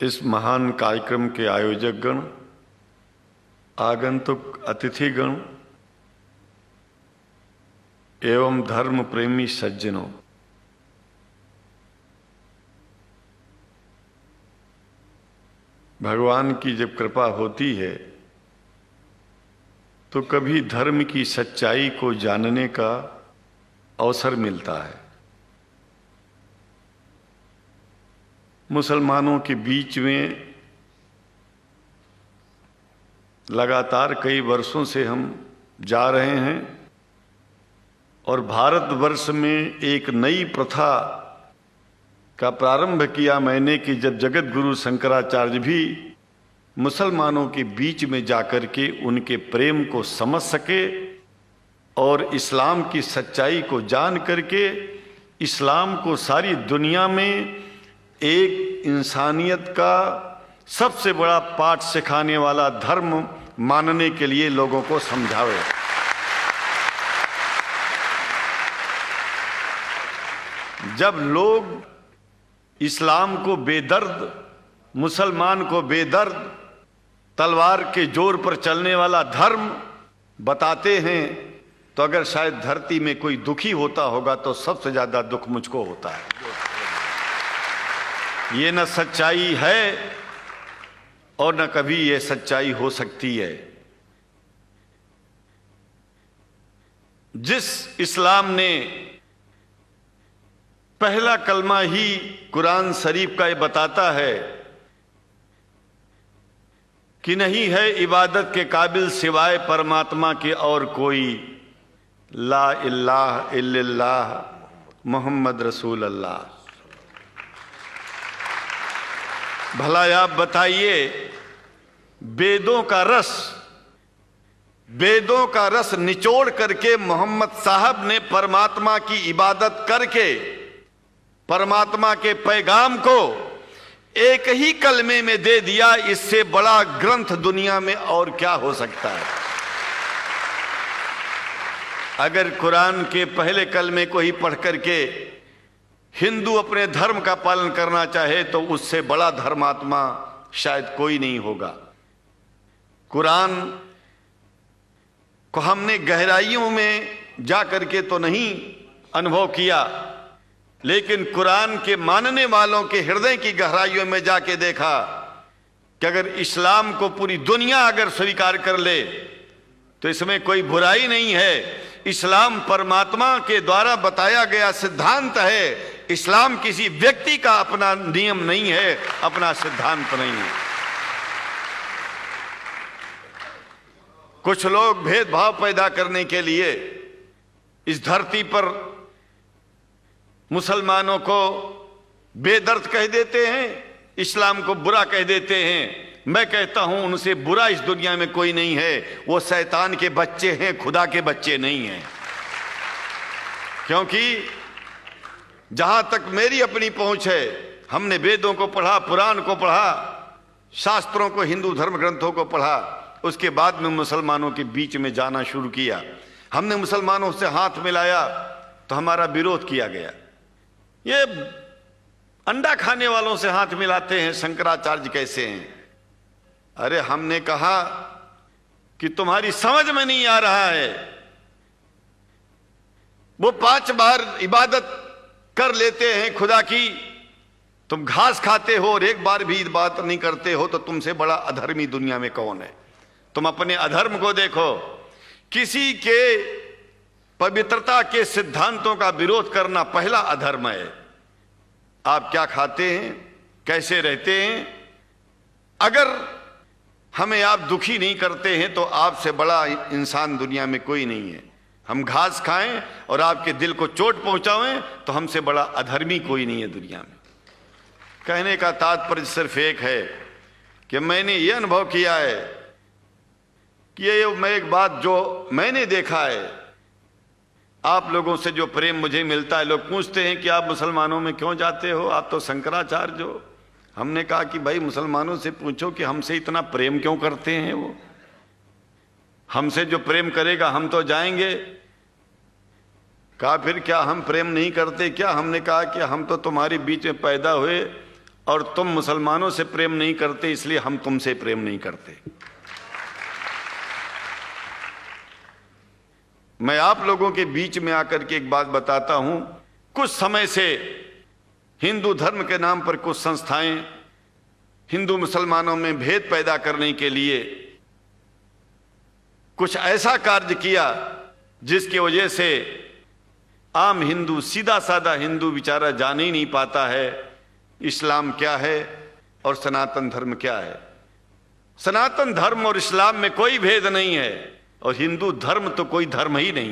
इस महान कार्यक्रम के आयोजक गण, आगंतुक अतिथिगण एवं धर्म प्रेमी सज्जनों, भगवान की जब कृपा होती है तो कभी धर्म की सच्चाई को जानने का अवसर मिलता है। मुसलमानों के बीच में लगातार कई वर्षों से हम जा रहे हैं और भारतवर्ष में एक नई प्रथा का प्रारंभ किया मैंने कि जब जगत गुरु शंकराचार्य भी मुसलमानों के बीच में जाकर के उनके प्रेम को समझ सके और इस्लाम की सच्चाई को जान करके इस्लाम को सारी दुनिया में एक इंसानियत का सबसे बड़ा पाठ सिखाने वाला धर्म मानने के लिए लोगों को समझावे। जब लोग इस्लाम को बेदर्द, मुसलमान को बेदर्द, तलवार के जोर पर चलने वाला धर्म बताते हैं तो अगर शायद धरती में कोई दुखी होता होगा तो सबसे ज्यादा दुख मुझको होता है। ये न सच्चाई है और न कभी ये सच्चाई हो सकती है। जिस इस्लाम ने पहला कलमा ही कुरान शरीफ का ये बताता है कि नहीं है इबादत के काबिल सिवाय परमात्मा के और कोई, ला इलाहा इल्लल्लाह मोहम्मद रसूल अल्लाह। भला आप बताइए, वेदों का रस निचोड़ करके मोहम्मद साहब ने परमात्मा की इबादत करके परमात्मा के पैगाम को एक ही कलमे में दे दिया। इससे बड़ा ग्रंथ दुनिया में और क्या हो सकता है। अगर कुरान के पहले कलमे को ही पढ़ करके हिंदू अपने धर्म का पालन करना चाहे तो उससे बड़ा धर्मात्मा शायद कोई नहीं होगा। कुरान को हमने गहराइयों में जा करके तो नहीं अनुभव किया, लेकिन कुरान के मानने वालों के हृदय की गहराइयों में जाके देखा कि अगर इस्लाम को पूरी दुनिया अगर स्वीकार कर ले तो इसमें कोई बुराई नहीं है। इस्लाम परमात्मा के द्वारा बताया गया सिद्धांत है। इस्लाम किसी व्यक्ति का अपना नियम नहीं है, अपना सिद्धांत नहीं है। कुछ लोग भेदभाव पैदा करने के लिए इस धरती पर मुसलमानों को बेदर्द कह देते हैं, इस्लाम को बुरा कह देते हैं। मैं कहता हूं उनसे बुरा इस दुनिया में कोई नहीं है। वो शैतान के बच्चे हैं, खुदा के बच्चे नहीं हैं। क्योंकि जहां तक मेरी अपनी पहुंच है, हमने वेदों को पढ़ा, पुराण को पढ़ा, शास्त्रों को, हिंदू धर्म ग्रंथों को पढ़ा। उसके बाद में मुसलमानों के बीच में जाना शुरू किया। हमने मुसलमानों से हाथ मिलाया तो हमारा विरोध किया गया। ये अंडा खाने वालों से हाथ मिलाते हैं, शंकराचार्य कैसे हैं? अरे हमने कहा कि तुम्हारी समझ में नहीं आ रहा है। वो 5 बार इबादत कर लेते हैं खुदा की, तुम घास खाते हो और एक बार भी इबादत नहीं करते हो, तो तुमसे बड़ा अधर्मी दुनिया में कौन है? तुम अपने अधर्म को देखो। किसी के पवित्रता के सिद्धांतों का विरोध करना पहला अधर्म है। आप क्या खाते हैं, कैसे रहते हैं, अगर हमें आप दुखी नहीं करते हैं तो आपसे बड़ा इंसान दुनिया में कोई नहीं है। हम घास खाएं और आपके दिल को चोट पहुंचाएं तो हमसे बड़ा अधर्मी कोई नहीं है दुनिया में। कहने का तात्पर्य सिर्फ एक है कि मैंने ये अनुभव किया है कि ये मैं एक बात जो मैंने देखा है, आप लोगों से जो प्रेम मुझे मिलता है, लोग पूछते हैं कि आप मुसलमानों में क्यों जाते हो, आप तो शंकराचार्य हो। हमने कहा कि भाई मुसलमानों से पूछो कि हमसे इतना प्रेम क्यों करते हैं। वो हमसे जो प्रेम करेगा हम तो जाएंगे। कहा फिर क्या हम प्रेम नहीं करते क्या? हमने कहा कि हम तो तुम्हारे बीच में पैदा हुए और तुम मुसलमानों से प्रेम नहीं करते, इसलिए हम तुमसे प्रेम नहीं करते। मैं आप लोगों के बीच में आकर के एक बात बताता हूं। कुछ समय से हिंदू धर्म के नाम पर कुछ संस्थाएं हिंदू मुसलमानों में भेद पैदा करने के लिए कुछ ऐसा कार्य किया जिसकी वजह से आम हिंदू, सीधा साधा हिंदू बेचारा जान ही नहीं पाता है इस्लाम क्या है और सनातन धर्म क्या है। सनातन धर्म और इस्लाम में कोई भेद नहीं है, और हिंदू धर्म तो कोई धर्म ही नहीं।